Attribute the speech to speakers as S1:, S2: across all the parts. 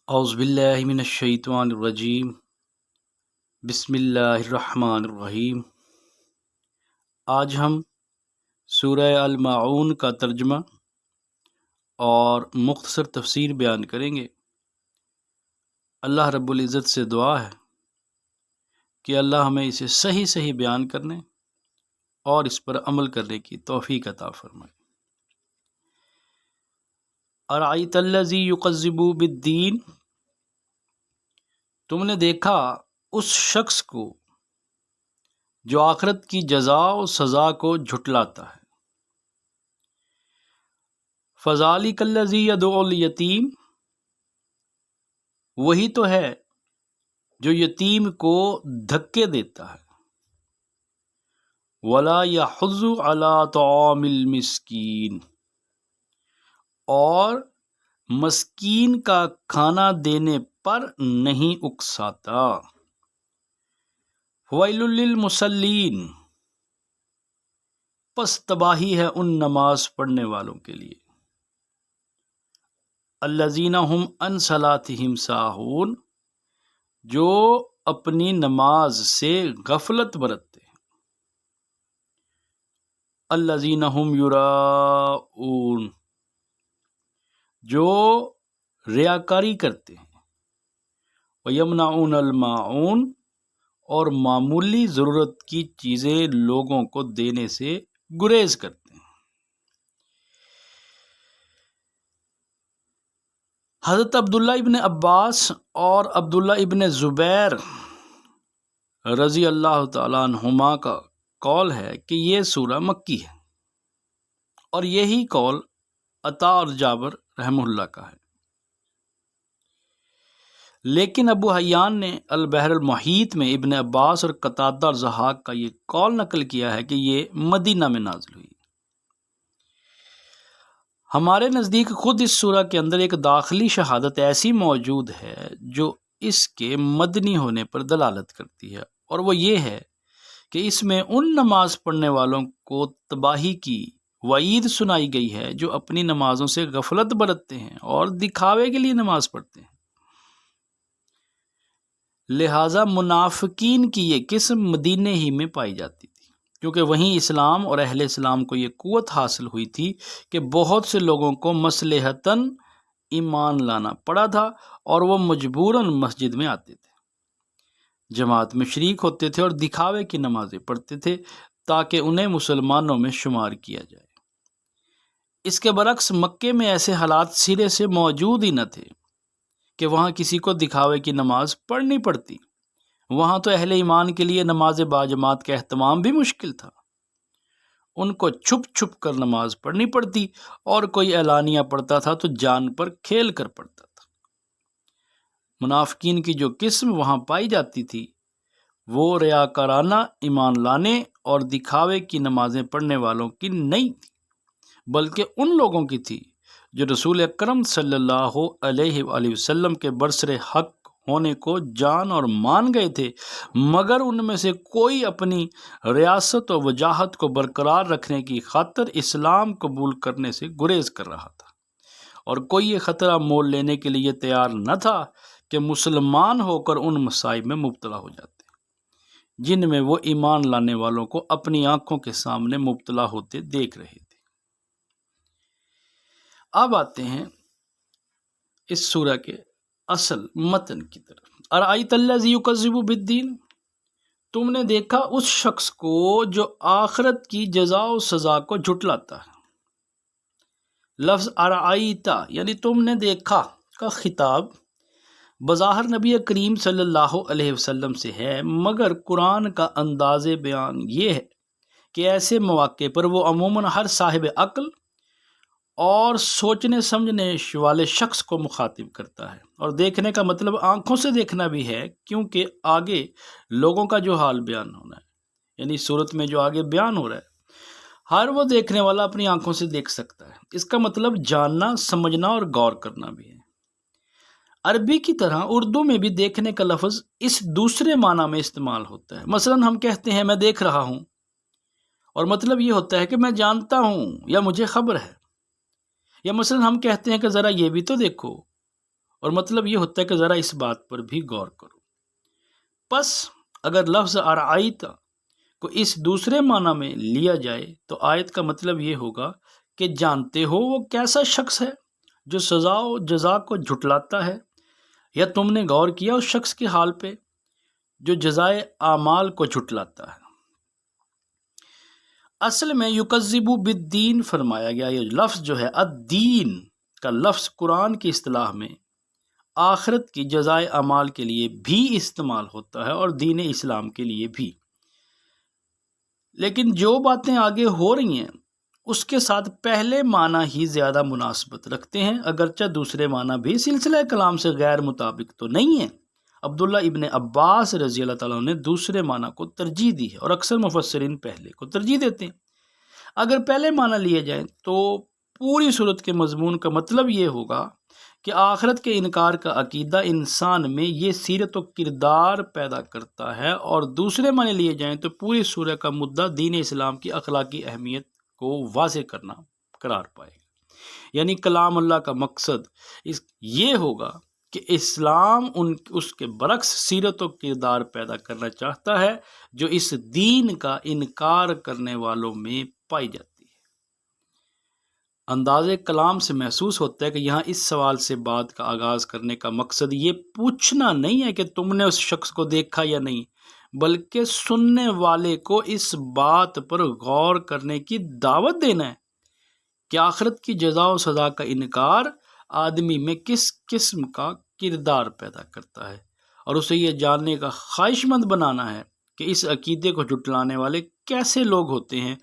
S1: اعوذ باللہ من الشیطان الرجیم، بسم اللہ الرحمن الرحیم۔ آج ہم سورہ الماعون کا ترجمہ اور مختصر تفسیر بیان کریں گے۔ اللہ رب العزت سے دعا ہے کہ اللہ ہمیں اسے صحیح بیان کرنے اور اس پر عمل کرنے کی توفیق عطا فرمائے۔ ارأیت الذی یکذب بالدین، تم نے دیکھا اس شخص کو جو آخرت کی جزا و سزا کو جھٹلاتا ہے۔ فذالک الذی یدعو الیتیم، وہی تو ہے جو یتیم کو دھکے دیتا ہے۔ ولا یحض علی طعام المسکین، اور مسکین کا کھانا دینے پر نہیں اکساتا۔ ویل للمصلین، پس تباہی ہے ان نماز پڑھنے والوں کے لیے۔ الذین هم عن صلاتهم ساہون، جو اپنی نماز سے غفلت برتتے ہیں۔ الذین هم یراؤون، جو ریاکاری کرتے ہیں۔ ویمنعون الماعون، اور معمولی ضرورت کی چیزیں لوگوں کو دینے سے گریز کرتے ہیں۔ حضرت عبداللہ ابن عباس اور عبداللہ ابن زبیر رضی اللہ تعالیٰ عنہما کا قول ہے کہ یہ سورہ مکی ہے، اور یہی قول عطا اور جابر رحمہ اللہ کا ہے۔ لیکن ابو حیان نے البحر المحیط میں ابن عباس اور قتادہ اور ضحاک کا یہ قول نقل کیا ہے کہ یہ مدینہ میں نازل ہوئی۔ ہمارے نزدیک خود اس سورہ کے اندر ایک داخلی شہادت ایسی موجود ہے جو اس کے مدنی ہونے پر دلالت کرتی ہے، اور وہ یہ ہے کہ اس میں ان نماز پڑھنے والوں کو تباہی کی وعید سنائی گئی ہے جو اپنی نمازوں سے غفلت برتتے ہیں اور دکھاوے کے لیے نماز پڑھتے ہیں۔ لہٰذا منافقین کی یہ قسم مدینے ہی میں پائی جاتی تھی، کیونکہ وہیں اسلام اور اہل اسلام کو یہ قوت حاصل ہوئی تھی کہ بہت سے لوگوں کو مصلحتاً ایمان لانا پڑا تھا، اور وہ مجبوراً مسجد میں آتے تھے، جماعت میں شریک ہوتے تھے اور دکھاوے کی نمازیں پڑھتے تھے تاکہ انہیں مسلمانوں میں شمار کیا جائے۔ اس کے برعکس مکے میں ایسے حالات سرے سے موجود ہی نہ تھے کہ وہاں کسی کو دکھاوے کی نماز پڑھنی پڑتی۔ وہاں تو اہل ایمان کے لیے نماز باجماعت کا اہتمام بھی مشکل تھا، ان کو چھپ چھپ کر نماز پڑھنی پڑتی، اور کوئی اعلانیہ پڑھتا تھا تو جان پر کھیل کر پڑھتا تھا۔ منافقین کی جو قسم وہاں پائی جاتی تھی وہ ریاکارانہ ایمان لانے اور دکھاوے کی نمازیں پڑھنے والوں کی نہیں تھی، بلکہ ان لوگوں کی تھی جو رسول اکرم صلی اللہ علیہ وآلہ وسلم کے برسر حق ہونے کو جان اور مان گئے تھے، مگر ان میں سے کوئی اپنی ریاست و وجاہت کو برقرار رکھنے کی خاطر اسلام قبول کرنے سے گریز کر رہا تھا، اور کوئی یہ خطرہ مول لینے کے لیے تیار نہ تھا کہ مسلمان ہو کر ان مصائب میں مبتلا ہو جاتے جن میں وہ ایمان لانے والوں کو اپنی آنکھوں کے سامنے مبتلا ہوتے دیکھ رہے تھے۔ اب آتے ہیں اس سورہ کے اصل متن کی طرف۔ ارأیت الذی یکذب بالدین، تم نے دیکھا اس شخص کو جو آخرت کی جزا و سزا کو جھٹلاتا ہے۔ لفظ ارأیت یعنی تم نے دیکھا کا خطاب بظاہر نبی کریم صلی اللہ علیہ وسلم سے ہے، مگر قرآن کا انداز بیان یہ ہے کہ ایسے مواقع پر وہ عموماً ہر صاحب عقل اور سوچنے سمجھنے والے شخص کو مخاطب کرتا ہے، اور دیکھنے کا مطلب آنکھوں سے دیکھنا بھی ہے، کیونکہ آگے لوگوں کا جو حال بیان ہونا ہے، یعنی صورت میں جو آگے بیان ہو رہا ہے ہر وہ دیکھنے والا اپنی آنکھوں سے دیکھ سکتا ہے۔ اس کا مطلب جاننا، سمجھنا اور غور کرنا بھی ہے۔ عربی کی طرح اردو میں بھی دیکھنے کا لفظ اس دوسرے معنی میں استعمال ہوتا ہے۔ مثلا ہم کہتے ہیں میں دیکھ رہا ہوں، اور مطلب یہ ہوتا ہے کہ میں جانتا ہوں یا مجھے خبر ہے۔ یا مثلا ہم کہتے ہیں کہ ذرا یہ بھی تو دیکھو، اور مطلب یہ ہوتا ہے کہ ذرا اس بات پر بھی غور کرو۔ پس اگر لفظ ارعیت کو اس دوسرے معنی میں لیا جائے تو آیت کا مطلب یہ ہوگا کہ جانتے ہو وہ کیسا شخص ہے جو سزا و جزا کو جھٹلاتا ہے، یا تم نے غور کیا اس شخص کے حال پہ جو جزائے اعمال کو جھٹلاتا ہے۔ اصل میں یکذب بالدین فرمایا گیا یہ لفظ جو ہے الدین کا لفظ قرآن کی اصطلاح میں آخرت کی جزائے اعمال کے لیے بھی استعمال ہوتا ہے اور دین اسلام کے لیے بھی، لیکن جو باتیں آگے ہو رہی ہیں اس کے ساتھ پہلے معنی ہی زیادہ مناسبت رکھتے ہیں، اگرچہ دوسرے معنی بھی سلسلہ کلام سے غیر مطابق تو نہیں ہے۔ عبداللہ ابن عباس رضی اللہ تعالیٰ نے دوسرے معنی کو ترجیح دی ہے اور اکثر مفسرین پہلے کو ترجیح دیتے ہیں۔ اگر پہلے معنی لیے جائیں تو پوری صورت کے مضمون کا مطلب یہ ہوگا کہ آخرت کے انکار کا عقیدہ انسان میں یہ سیرت و کردار پیدا کرتا ہے، اور دوسرے معنی لیے جائیں تو پوری سورہ کا مدعا دین اسلام کی اخلاقی اہمیت کو واضح کرنا قرار پائے گا۔ یعنی کلام اللہ کا مقصد یہ ہوگا کہ اسلام اس کے برعکس سیرت و کردار پیدا کرنا چاہتا ہے جو اس دین کا انکار کرنے والوں میں پائی جاتی ہے۔ انداز کلام سے محسوس ہوتا ہے کہ یہاں اس سوال سے بات کا آغاز کرنے کا مقصد یہ پوچھنا نہیں ہے کہ تم نے اس شخص کو دیکھا یا نہیں، بلکہ سننے والے کو اس بات پر غور کرنے کی دعوت دینا ہے کہ آخرت کی جزا و سزا کا انکار آدمی میں کس قسم کا کردار پیدا کرتا ہے، اور اسے یہ جاننے کا خواہش مند بنانا ہے کہ اس عقیدے کو جھٹلانے والے کیسے لوگ ہوتے ہیں،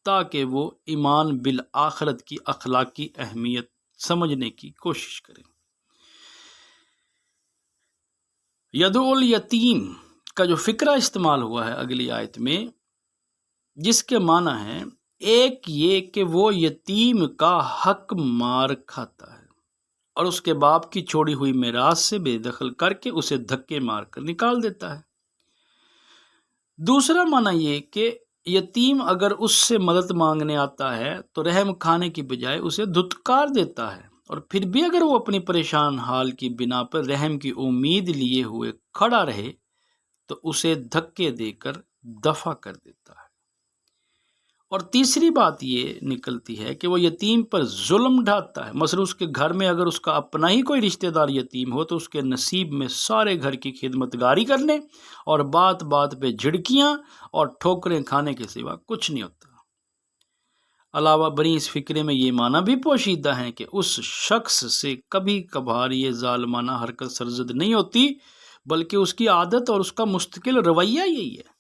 S1: تاکہ وہ ایمان بالآخرت کی اخلاقی اہمیت سمجھنے کی کوشش کریں۔ یدعو الیتیم کا جو فقرہ استعمال ہوا ہے اگلی آیت میں، جس کے معنی ہے ایک یہ کہ وہ یتیم کا حق مار کھاتا ہے اور اس کے باپ کی چھوڑی ہوئی میراث سے بے دخل کر کے اسے دھکے مار کر نکال دیتا ہے۔ دوسرا معنی یہ کہ یتیم اگر اس سے مدد مانگنے آتا ہے تو رحم کھانے کی بجائے اسے دھتکار دیتا ہے، اور پھر بھی اگر وہ اپنی پریشان حال کی بنا پر رحم کی امید لیے ہوئے کھڑا رہے تو اسے دھکے دے کر دفع کر دیتا ہے۔ اور تیسری بات یہ نکلتی ہے کہ وہ یتیم پر ظلم ڈھاتا ہے، مثلا اس کے گھر میں اگر اس کا اپنا ہی کوئی رشتہ دار یتیم ہو تو اس کے نصیب میں سارے گھر کی خدمت گاری کرنے اور بات بات پہ جھڑکیاں اور ٹھوکریں کھانے کے سوا کچھ نہیں ہوتا۔ علاوہ بری اس فکرے میں یہ معنی بھی پوشیدہ ہے کہ اس شخص سے کبھی کبھار یہ ظالمانہ حرکت سرزد نہیں ہوتی، بلکہ اس کی عادت اور اس کا مستقل رویہ یہی ہے۔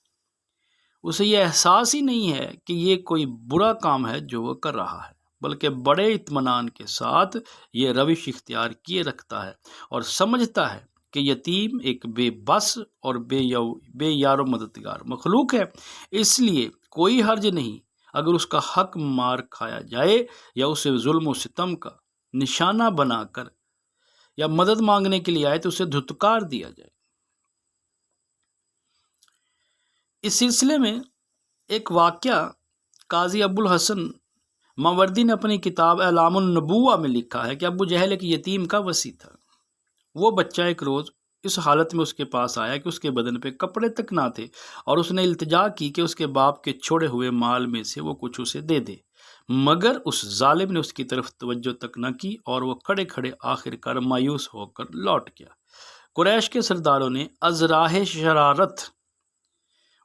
S1: اسے یہ احساس ہی نہیں ہے کہ یہ کوئی برا کام ہے جو وہ کر رہا ہے، بلکہ بڑے اطمینان کے ساتھ یہ روش اختیار کیے رکھتا ہے اور سمجھتا ہے کہ یتیم ایک بے بس اور بے یار و مددگار مخلوق ہے، اس لیے کوئی حرج نہیں اگر اس کا حق مار کھایا جائے یا اسے ظلم و ستم کا نشانہ بنا کر یا مدد مانگنے کے لیے آئے تو اسے دھتکار دیا جائے۔ اس سلسلے میں ایک واقعہ قاضی ابو الحسن ماوردی نے اپنی کتاب اعلام النبوہ میں لکھا ہے کہ ابو جہل ایک یتیم کا وصی تھا۔ وہ بچہ ایک روز اس حالت میں اس کے پاس آیا کہ اس کے بدن پہ کپڑے تک نہ تھے، اور اس نے التجا کی کہ اس کے باپ کے چھوڑے ہوئے مال میں سے وہ کچھ اسے دے دے، مگر اس ظالم نے اس کی طرف توجہ تک نہ کی اور وہ کھڑے کھڑے آخر کار مایوس ہو کر لوٹ گیا۔ قریش کے سرداروں نے از راہ شرارت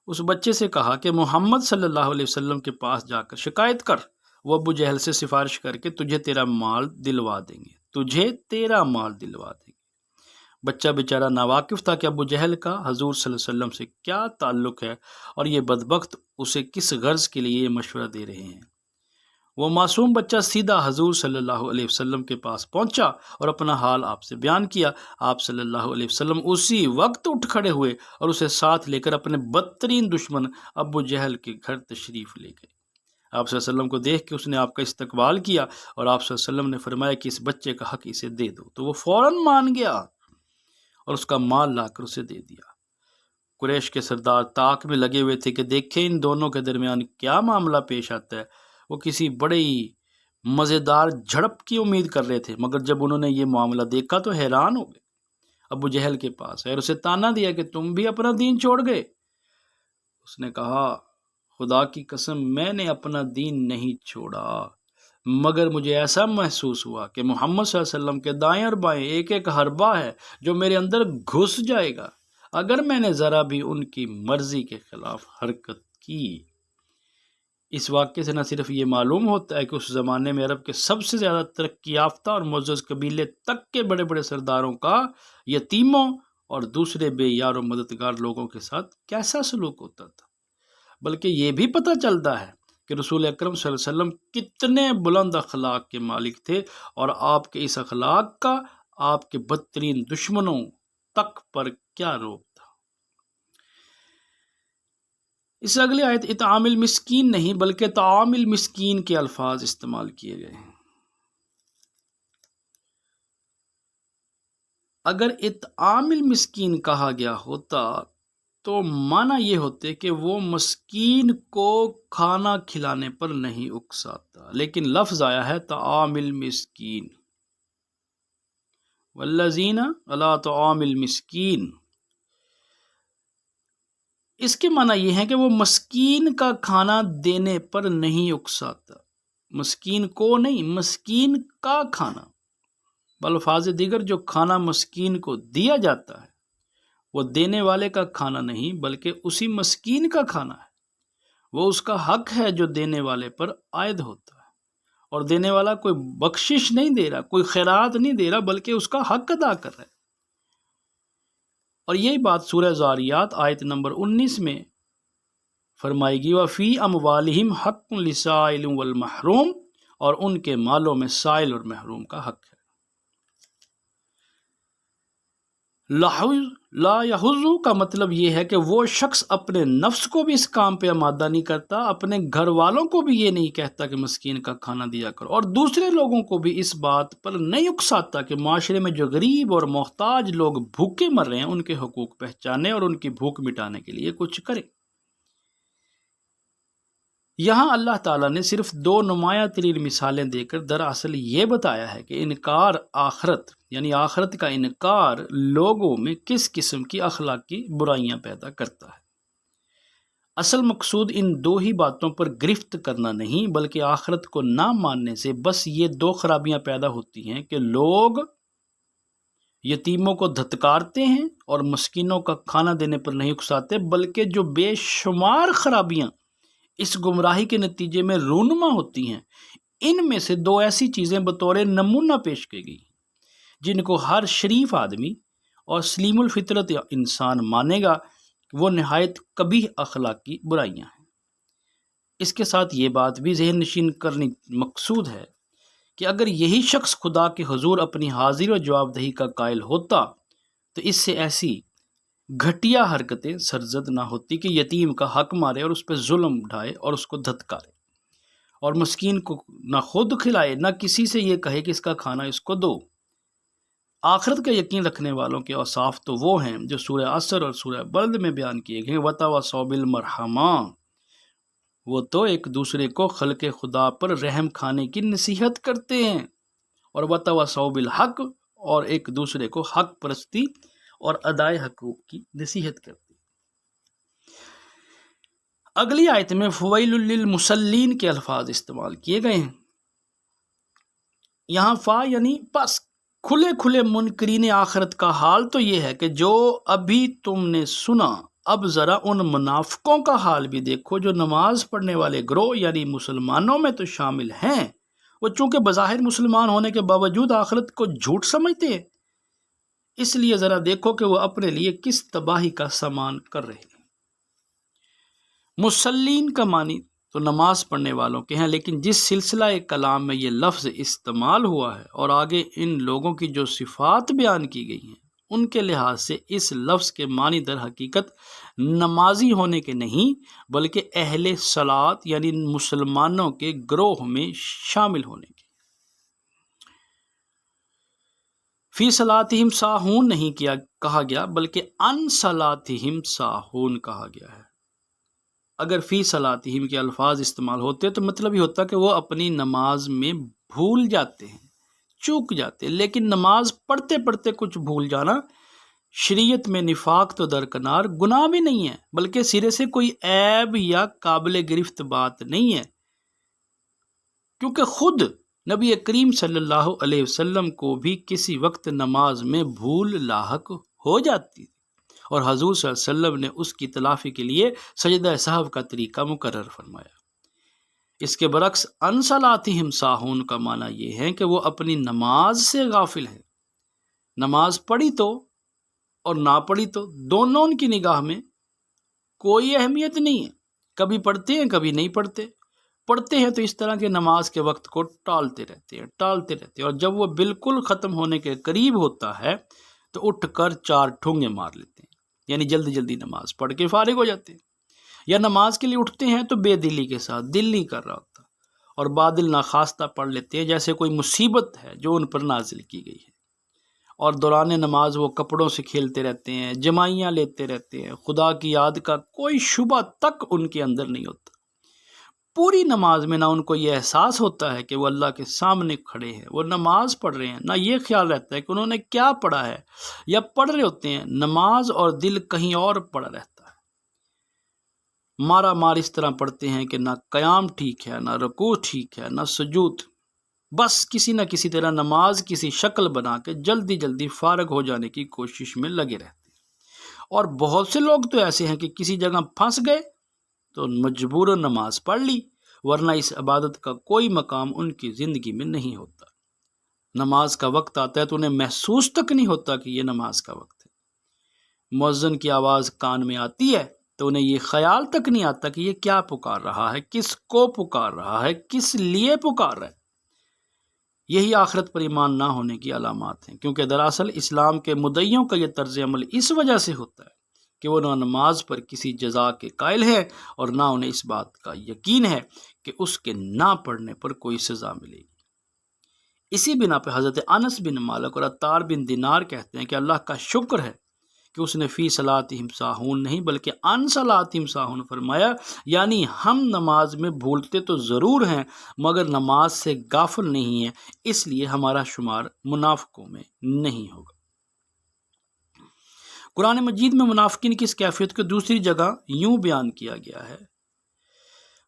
S1: اس بچے سے کہا کہ محمد صلی اللہ علیہ وسلم کے پاس جا کر شکایت کر، وہ ابو جہل سے سفارش کر کے تجھے تیرا مال دلوا دیں گے۔ بچہ بیچارہ ناواقف تھا کہ ابو جہل کا حضور صلی اللہ علیہ وسلم سے کیا تعلق ہے اور یہ بدبخت اسے کس غرض کے لیے یہ مشورہ دے رہے ہیں۔ وہ معصوم بچہ سیدھا حضور صلی اللہ علیہ وسلم کے پاس پہنچا اور اپنا حال آپ سے بیان کیا۔ آپ صلی اللہ علیہ وسلم اسی وقت اٹھ کھڑے ہوئے اور اسے ساتھ لے کر اپنے بدترین دشمن ابو جہل کے گھر تشریف لے گئے۔ آپ صلی اللہ علیہ وسلم کو دیکھ کے اس نے آپ کا استقبال کیا اور آپ صلی اللہ علیہ وسلم نے فرمایا کہ اس بچے کا حق اسے دے دو، تو وہ فوراً مان گیا اور اس کا مال لا کر اسے دے دیا۔ قریش کے سردار طاق میں لگے ہوئے تھے کہ دیکھیں ان دونوں کے درمیان کیا معاملہ پیش آتا ہے۔ وہ کسی بڑے ہی مزیدار جھڑپ کی امید کر رہے تھے، مگر جب انہوں نے یہ معاملہ دیکھا تو حیران ہو گئے۔ ابو جہل کے پاس ہے اور اسے تانا دیا کہ تم بھی اپنا دین چھوڑ گئے۔ اس نے کہا، خدا کی قسم میں نے اپنا دین نہیں چھوڑا، مگر مجھے ایسا محسوس ہوا کہ محمد صلی اللہ علیہ وسلم کے دائیں اور بائیں ایک ایک حربہ ہے جو میرے اندر گھس جائے گا اگر میں نے ذرا بھی ان کی مرضی کے خلاف حرکت کی۔ اس واقعے سے نہ صرف یہ معلوم ہوتا ہے کہ اس زمانے میں عرب کے سب سے زیادہ ترقی یافتہ اور معزز قبیلے تک کے بڑے بڑے سرداروں کا یتیموں اور دوسرے بے یار و مددگار لوگوں کے ساتھ کیسا سلوک ہوتا تھا، بلکہ یہ بھی پتہ چلتا ہے کہ رسول اکرم صلی اللہ علیہ وسلم کتنے بلند اخلاق کے مالک تھے اور آپ کے اس اخلاق کا آپ کے بدترین دشمنوں تک پر کیا روپ تھا۔ اس سے اگلی آیت اطعام المسکین نہیں بلکہ طعام المسکین کے الفاظ استعمال کیے گئے ہیں۔ اگر اطعام المسکین کہا گیا ہوتا تو معنی یہ ہوتے کہ وہ مسکین کو کھانا کھلانے پر نہیں اکساتا، لیکن لفظ آیا ہے طعام المسکین، والذین علی طعام المسکین۔ اس کے معنی یہ ہے کہ وہ مسکین کا کھانا دینے پر نہیں اکساتا، مسکین کو نہیں، مسکین کا کھانا۔ بالفاظ دیگر جو کھانا مسکین کو دیا جاتا ہے وہ دینے والے کا کھانا نہیں بلکہ اسی مسکین کا کھانا ہے، وہ اس کا حق ہے جو دینے والے پر عائد ہوتا ہے، اور دینے والا کوئی بخشش نہیں دے رہا، کوئی خیرات نہیں دے رہا، بلکہ اس کا حق ادا کر رہا ہے۔ اور یہی بات سورہ زاریات آیت نمبر 19 میں فرمائے گی، وَفِي أَمْوَالِهِمْ حَقٌّ لِلسَّائِلِ وَالْمَحْرُومِ، اور ان کے مالوں میں سائل اور محروم کا حق ہے۔ لا یحض کا مطلب یہ ہے کہ وہ شخص اپنے نفس کو بھی اس کام پہ آمادہ نہیں کرتا، اپنے گھر والوں کو بھی یہ نہیں کہتا کہ مسکین کا کھانا دیا کرو، اور دوسرے لوگوں کو بھی اس بات پر نہیں اکساتا کہ معاشرے میں جو غریب اور محتاج لوگ بھوکے مر رہے ہیں ان کے حقوق پہچانے اور ان کی بھوک مٹانے کے لیے کچھ کرے۔ یہاں اللہ تعالیٰ نے صرف دو نمایاں ترین مثالیں دے کر دراصل یہ بتایا ہے کہ انکار آخرت یعنی آخرت کا انکار لوگوں میں کس قسم کی اخلاقی برائیاں پیدا کرتا ہے۔ اصل مقصود ان دو ہی باتوں پر گرفت کرنا نہیں بلکہ آخرت کو نہ ماننے سے بس یہ دو خرابیاں پیدا ہوتی ہیں کہ لوگ یتیموں کو دھتکارتے ہیں اور مسکینوں کا کھانا دینے پر نہیں اکساتے، بلکہ جو بے شمار خرابیاں اس گمراہی کے نتیجے میں رونما ہوتی ہیں، ان میں سے دو ایسی چیزیں بطور نمونہ پیش کی گئی جن کو ہر شریف آدمی اور سلیم الفطرت انسان مانے گا، وہ نہایت قبیح اخلاقی برائیاں ہیں۔ اس کے ساتھ یہ بات بھی ذہن نشین کرنی مقصود ہے کہ اگر یہی شخص خدا کے حضور اپنی حاضری اور جواب دہی کا قائل ہوتا تو اس سے ایسی گھٹیا حرکتیں سرزد نہ ہوتی کہ یتیم کا حق مارے اور اس پہ ظلم ڈھائے اور اس کو دھتکارے، اور مسکین کو نہ خود کھلائے نہ کسی سے یہ کہے کہ اس کا کھانا اس کو دو۔ آخرت کا یقین رکھنے والوں کے اوصاف تو وہ ہیں جو سورہ عصر اور سورہ بلد میں بیان کیے گئے، وَتَوَاصَوْا بِالْمَرْحَمَةِ، وہ تو ایک دوسرے کو خلق خدا پر رحم کھانے کی نصیحت کرتے ہیں، اور وَتَوَاصَوْا بِالْحَقِّ، اور ایک دوسرے کو حق پرستی اور ادائے حقوق کی نصیحت کرتے ہیں۔ اگلی آیت میں فَوَيْلٌ لِلْمُصَلِّينَ کے الفاظ استعمال کیے گئے ہیں۔ یہاں فا یعنی پس، کھلے کھلے منکرین آخرت کا حال تو یہ ہے کہ جو ابھی تم نے سنا، اب ذرا ان منافقوں کا حال بھی دیکھو جو نماز پڑھنے والے گروہ یعنی مسلمانوں میں تو شامل ہیں، وہ چونکہ بظاہر مسلمان ہونے کے باوجود آخرت کو جھوٹ سمجھتے ہیں، اس لیے ذرا دیکھو کہ وہ اپنے لیے کس تباہی کا سامان کر رہے ہیں۔ مسلین کا معنی تو نماز پڑھنے والوں کے ہیں، لیکن جس سلسلہ کلام میں یہ لفظ استعمال ہوا ہے اور آگے ان لوگوں کی جو صفات بیان کی گئی ہیں ان کے لحاظ سے اس لفظ کے معنی در حقیقت نمازی ہونے کے نہیں بلکہ اہل صلاۃ یعنی مسلمانوں کے گروہ میں شامل ہونے کے۔ فی صلاتہم ساہون نہیں کہا گیا بلکہ ان صلاتہم ساہون کہا گیا ہے۔ اگر فی صلاتہم کے الفاظ استعمال ہوتے تو مطلب یہ ہوتا کہ وہ اپنی نماز میں بھول جاتے ہیں، چوک جاتے ہیں۔ لیکن نماز پڑھتے پڑھتے کچھ بھول جانا شریعت میں نفاق تو درکنار گناہ بھی نہیں ہے، بلکہ سرے سے کوئی عیب یا قابل گرفت بات نہیں ہے، کیونکہ خود نبی کریم صلی اللہ علیہ وسلم کو بھی کسی وقت نماز میں بھول لاحق ہو جاتی تھی، اور حضور صلی اللہ علیہ وسلم نے اس کی تلافی کے لیے سجدہ سہو کا طریقہ مقرر فرمایا۔ اس کے برعکس عن صلاتہم ساہون کا معنی یہ ہے کہ وہ اپنی نماز سے غافل ہیں۔ نماز پڑھی تو اور نہ پڑھی تو دونوں ان کی نگاہ میں کوئی اہمیت نہیں ہے، کبھی پڑھتے ہیں کبھی نہیں پڑھتے، پڑھتے ہیں تو اس طرح کے نماز کے وقت کو ٹالتے رہتے ہیں، اور جب وہ بالکل ختم ہونے کے قریب ہوتا ہے تو اٹھ کر 4 ٹھونگے مار لیتے ہیں، یعنی جلدی جلدی نماز پڑھ کے فارغ ہو جاتے ہیں، یا نماز کے لیے اٹھتے ہیں تو بے دلی کے ساتھ، دل نہیں کر رہا ہوتا، اور بادل ناخواستہ پڑھ لیتے ہیں جیسے کوئی مصیبت ہے جو ان پر نازل کی گئی ہے، اور دوران نماز وہ کپڑوں سے کھیلتے رہتے ہیں، جمائیاں لیتے رہتے ہیں، خدا کی یاد کا کوئی شبہ تک ان کے اندر نہیں ہوتا۔ پوری نماز میں نہ ان کو یہ احساس ہوتا ہے کہ وہ اللہ کے سامنے کھڑے ہیں، وہ نماز پڑھ رہے ہیں، نہ یہ خیال رہتا ہے کہ انہوں نے کیا پڑھا ہے، یا پڑھ رہے ہوتے ہیں نماز اور دل کہیں اور پڑا رہتا ہے، مارا مار اس طرح پڑھتے ہیں کہ نہ قیام ٹھیک ہے، نہ رکوع ٹھیک ہے، نہ سجود، بس کسی نہ کسی طرح نماز کسی شکل بنا کے جلدی جلدی فارغ ہو جانے کی کوشش میں لگے رہتے ہیں۔ اور بہت سے لوگ تو ایسے ہیں کہ کسی جگہ پھنس گئے تو مجبوراً نماز پڑھ لی، ورنہ اس عبادت کا کوئی مقام ان کی زندگی میں نہیں ہوتا۔ نماز کا وقت آتا ہے تو انہیں محسوس تک نہیں ہوتا کہ یہ نماز کا وقت ہے۔ مؤذن کی آواز کان میں آتی ہے تو انہیں یہ خیال تک نہیں آتا کہ یہ کیا پکار رہا ہے، کس کو پکار رہا ہے، کس لیے پکار رہا ہے۔ یہی آخرت پر ایمان نہ ہونے کی علامات ہیں، کیونکہ دراصل اسلام کے مدعیوں کا یہ طرز عمل اس وجہ سے ہوتا ہے کہ وہ نہ نماز پر کسی جزا کے قائل ہیں، اور نہ انہیں اس بات کا یقین ہے کہ اس کے نہ پڑھنے پر کوئی سزا ملے گی۔ اسی بنا پہ حضرت انس بن مالک اور عطار بن دینار کہتے ہیں کہ اللہ کا شکر ہے کہ اس نے فی صلاتہم ساہون نہیں بلکہ عن صلاتہم ساہون فرمایا، یعنی ہم نماز میں بھولتے تو ضرور ہیں مگر نماز سے غافل نہیں ہیں، اس لیے ہمارا شمار منافقوں میں نہیں ہوگا۔ قرآن مجید میں منافقین کی اس کیفیت کو دوسری جگہ یوں بیان کیا گیا ہے،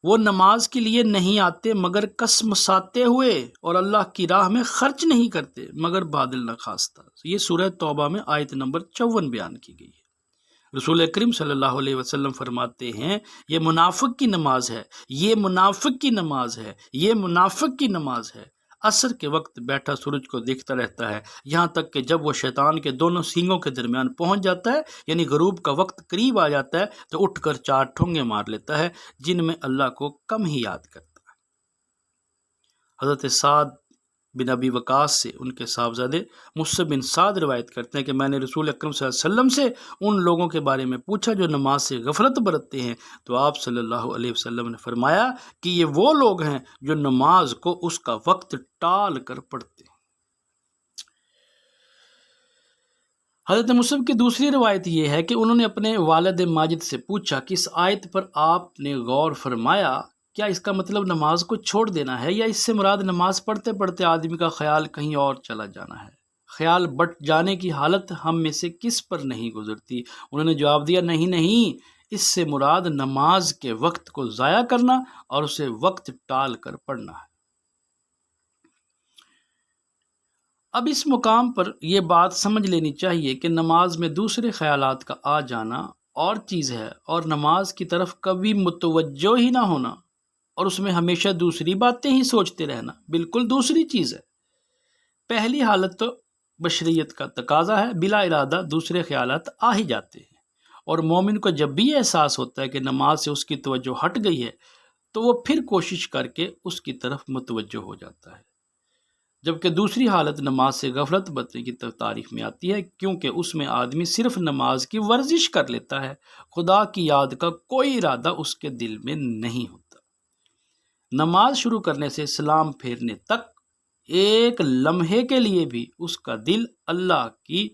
S1: وہ نماز کے لیے نہیں آتے مگر کسمساتے ہوئے، اور اللہ کی راہ میں خرچ نہیں کرتے مگر بادل نخواستہ۔ یہ سورہ توبہ میں آیت نمبر 54 بیان کی گئی ہے۔ رسول اکرم صلی اللہ علیہ وسلم فرماتے ہیں یہ منافق کی نماز ہے، یہ منافق کی نماز ہے، یہ منافق کی نماز ہے۔ عصر کے وقت بیٹھا سورج کو دیکھتا رہتا ہے، یہاں تک کہ جب وہ شیطان کے دونوں سینگوں کے درمیان پہنچ جاتا ہے، یعنی غروب کا وقت قریب آ جاتا ہے، تو اٹھ کر 4 ٹھونگے مار لیتا ہے جن میں اللہ کو کم ہی یاد کرتا ہے۔ حضرت سعد بن ابی وقاص سے ان کے صاحبزادے مصعب بن سعد روایت کرتے ہیں کہ میں نے رسول اکرم صلی اللہ علیہ وسلم سے ان لوگوں کے بارے میں پوچھا جو نماز سے غفلت برتتے ہیں، تو آپ صلی اللہ علیہ وسلم نے فرمایا کہ یہ وہ لوگ ہیں جو نماز کو اس کا وقت ٹال کر پڑھتے ہیں۔ حضرت مصعب کی دوسری روایت یہ ہے کہ انہوں نے اپنے والد ماجد سے پوچھا کہ اس آیت پر آپ نے غور فرمایا، کیا اس کا مطلب نماز کو چھوڑ دینا ہے، یا اس سے مراد نماز پڑھتے پڑھتے آدمی کا خیال کہیں اور چلا جانا ہے؟ خیال بٹ جانے کی حالت ہم میں سے کس پر نہیں گزرتی؟ انہوں نے جواب دیا نہیں، اس سے مراد نماز کے وقت کو ضائع کرنا اور اسے وقت ٹال کر پڑھنا ہے۔ اب اس مقام پر یہ بات سمجھ لینی چاہیے کہ نماز میں دوسرے خیالات کا آ جانا اور چیز ہے، اور نماز کی طرف کبھی متوجہ ہی نہ ہونا اور اس میں ہمیشہ دوسری باتیں ہی سوچتے رہنا بالکل دوسری چیز ہے۔ پہلی حالت تو بشریت کا تقاضا ہے، بلا ارادہ دوسرے خیالات آ ہی جاتے ہیں، اور مومن کو جب بھی یہ احساس ہوتا ہے کہ نماز سے اس کی توجہ ہٹ گئی ہے تو وہ پھر کوشش کر کے اس کی طرف متوجہ ہو جاتا ہے۔ جبکہ دوسری حالت نماز سے غفلت برتنے کی تعریف میں آتی ہے، کیونکہ اس میں آدمی صرف نماز کی ورزش کر لیتا ہے، خدا کی یاد کا کوئی ارادہ اس کے دل میں نہیں ہوتا۔ نماز شروع کرنے سے سلام پھیرنے تک ایک لمحے کے لیے بھی اس کا دل اللہ کی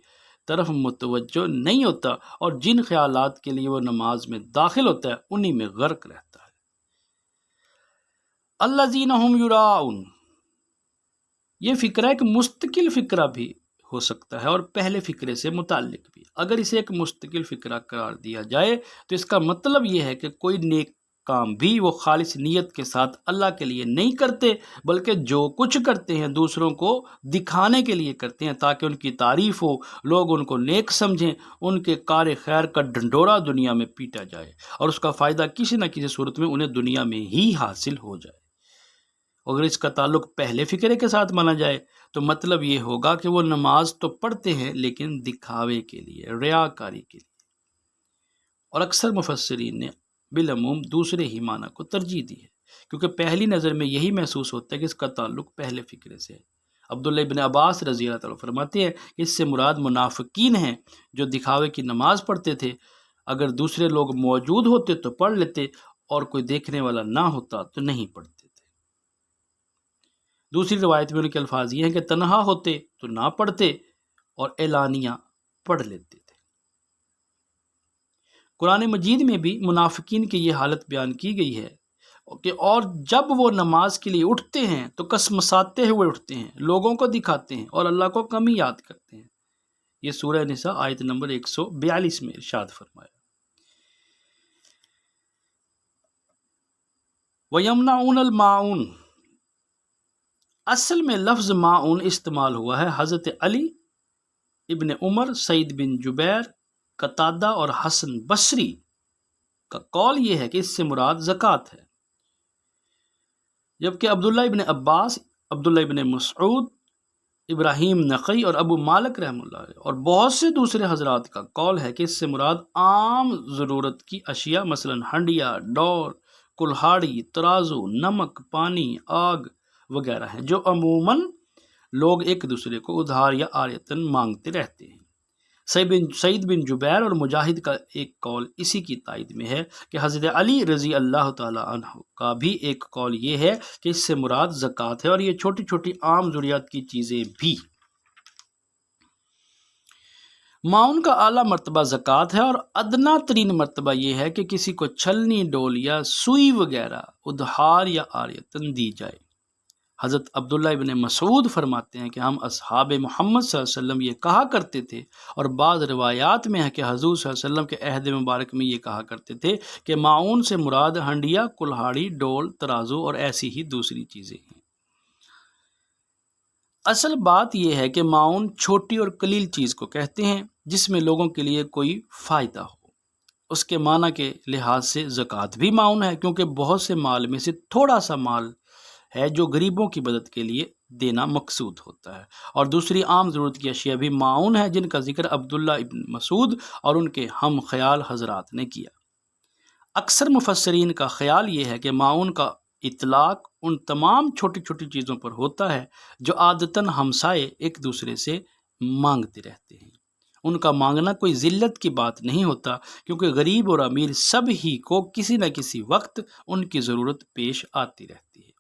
S1: طرف متوجہ نہیں ہوتا اور جن خیالات کے لیے وہ نماز میں داخل ہوتا ہے انہی میں غرق رہتا ہے۔ الذین هم یراؤن، یہ فکرہ ایک مستقل فکرہ بھی ہو سکتا ہے اور پہلے فکرے سے متعلق بھی۔ اگر اسے ایک مستقل فکرہ قرار دیا جائے تو اس کا مطلب یہ ہے کہ کوئی نیک کام بھی وہ خالص نیت کے ساتھ اللہ کے لیے نہیں کرتے، بلکہ جو کچھ کرتے ہیں دوسروں کو دکھانے کے لیے کرتے ہیں تاکہ ان کی تعریف ہو، لوگ ان کو نیک سمجھیں، ان کے کار خیر کا ڈنڈورا دنیا میں پیٹا جائے اور اس کا فائدہ کسی نہ کسی صورت میں انہیں دنیا میں ہی حاصل ہو جائے۔ اگر اس کا تعلق پہلے فکرے کے ساتھ مانا جائے تو مطلب یہ ہوگا کہ وہ نماز تو پڑھتے ہیں لیکن دکھاوے کے لیے، ریاکاری کے لیے، اور اکثر مفسرین نے بالعموم دوسرے ہی معنی کو ترجیح دی ہے، کیونکہ پہلی نظر میں یہی محسوس ہوتا ہے کہ اس کا تعلق پہلے فکرے سے ہے۔ عبداللہ ابن عباس رضی اللہ تعالیٰ فرماتے ہیں کہ اس سے مراد منافقین ہیں جو دکھاوے کی نماز پڑھتے تھے، اگر دوسرے لوگ موجود ہوتے تو پڑھ لیتے اور کوئی دیکھنے والا نہ ہوتا تو نہیں پڑھتے تھے۔ دوسری روایت میں ان کے الفاظ یہ ہیں کہ تنہا ہوتے تو نہ پڑھتے اور اعلانیہ پڑھ لیتے تھے۔ قرآن مجید میں بھی منافقین کی یہ حالت بیان کی گئی ہے کہ اور جب وہ نماز کے لیے اٹھتے ہیں تو کسمساتے ہوئے اٹھتے ہیں، لوگوں کو دکھاتے ہیں اور اللہ کو کم ہی یاد کرتے ہیں۔ یہ سورہ نساء آیت نمبر 142 میں ارشاد فرمایا۔ وَيَمْنَعُونَ الْمَاعُونَ، اصل میں لفظ معون استعمال ہوا ہے حضرت علی، ابن عمر، سعید بن جبیر، قتادہ اور حسن بصری کا قول یہ ہے کہ اس سے مراد زکوٰۃ ہے، جبکہ عبداللہ ابن عباس، عبداللہ ابن مسعود، ابراہیم نقی اور ابو مالک رحمہ اللہ علیہ اور بہت سے دوسرے حضرات کا قول ہے کہ اس سے مراد عام ضرورت کی اشیاء مثلا ہنڈیا، ڈور، کلہاڑی، ترازو، نمک، پانی، آگ وغیرہ ہیں جو عموماً لوگ ایک دوسرے کو ادھار یا عاریتاً مانگتے رہتے ہیں۔ سعید بن جبیر اور مجاہد کا ایک قول اسی کی تائید میں ہے کہ حضرت علی رضی اللہ تعالی عنہ کا بھی ایک قول یہ ہے کہ اس سے مراد زکوٰۃ ہے، اور یہ چھوٹی چھوٹی عام ضروریات کی چیزیں بھی۔ معاون کا اعلیٰ مرتبہ زکوٰۃ ہے اور ادنا ترین مرتبہ یہ ہے کہ کسی کو چھلنی، ڈول یا سوئی وغیرہ ادھار یا عاریتاً دی جائے۔ حضرت عبداللہ ابن مسعود فرماتے ہیں کہ ہم اصحاب محمد صلی اللہ علیہ وسلم یہ کہا کرتے تھے، اور بعض روایات میں ہے کہ حضور صلی اللہ علیہ وسلم کے عہد مبارک میں یہ کہا کرتے تھے کہ معاون سے مراد ہنڈیا، کلہاڑی، ڈول، ترازو اور ایسی ہی دوسری چیزیں ہیں۔ اصل بات یہ ہے کہ معاون چھوٹی اور قلیل چیز کو کہتے ہیں جس میں لوگوں کے لیے کوئی فائدہ ہو۔ اس کے معنی کے لحاظ سے زکوٰۃ بھی معاون ہے، کیونکہ بہت سے مال میں سے تھوڑا سا مال ہے جو غریبوں کی مدد کے لیے دینا مقصود ہوتا ہے، اور دوسری عام ضرورت کی اشیاء بھی معاون ہے جن کا ذکر عبداللہ ابن مسعود اور ان کے ہم خیال حضرات نے کیا۔ اکثر مفسرین کا خیال یہ ہے کہ معاون کا اطلاق ان تمام چھوٹی چھوٹی چیزوں پر ہوتا ہے جو عادتاً ہمسائے ایک دوسرے سے مانگتے رہتے ہیں۔ ان کا مانگنا کوئی ذلت کی بات نہیں ہوتا، کیونکہ غریب اور امیر سب ہی کو کسی نہ کسی وقت ان کی ضرورت پیش آتی رہتی ہے۔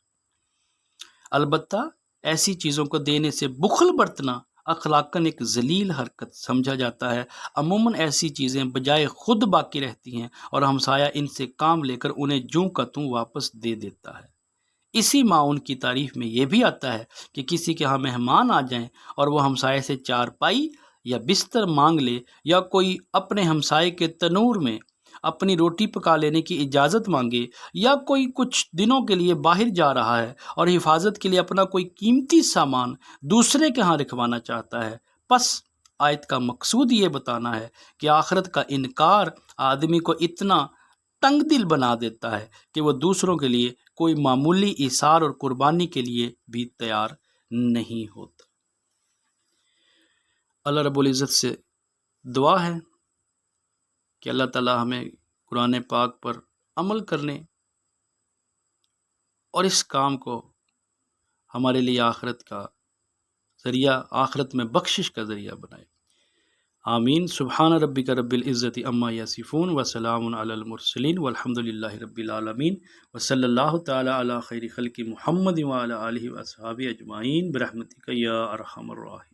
S1: البتہ ایسی چیزوں کو دینے سے بخل برتنا اخلاقاً ایک ذلیل حرکت سمجھا جاتا ہے۔ عموماً ایسی چیزیں بجائے خود باقی رہتی ہیں اور ہمسایہ ان سے کام لے کر انہیں جوں کا توں واپس دے دیتا ہے۔ اسی معاون کی تعریف میں یہ بھی آتا ہے کہ کسی کے ہاں مہمان آ جائیں اور وہ ہمسائے سے چارپائی یا بستر مانگ لے، یا کوئی اپنے ہمسائے کے تنور میں اپنی روٹی پکا لینے کی اجازت مانگے، یا کوئی کچھ دنوں کے لیے باہر جا رہا ہے اور حفاظت کے لیے اپنا کوئی قیمتی سامان دوسرے کے ہاں رکھوانا چاہتا ہے۔ پس آیت کا مقصود یہ بتانا ہے کہ آخرت کا انکار آدمی کو اتنا تنگ دل بنا دیتا ہے کہ وہ دوسروں کے لیے کوئی معمولی ایثار اور قربانی کے لیے بھی تیار نہیں ہوتا۔ اللہ رب العزت سے دعا ہے کہ اللہ تعالی ہمیں قرآن پاک پر عمل کرنے اور اس کام کو ہمارے لیے آخرت کا ذریعہ، آخرت میں بخشش کا ذریعہ بنائے۔ آمین۔ سبحان ربک رب العزت عما یصفون وسلام علی المرسلین والحمد للہ رب العالمین، وصلی اللہ تعالی علی خیر خلق محمد وعلی آلہ واصحابہ اجمعین برحمتک یا ارحم الراحمین۔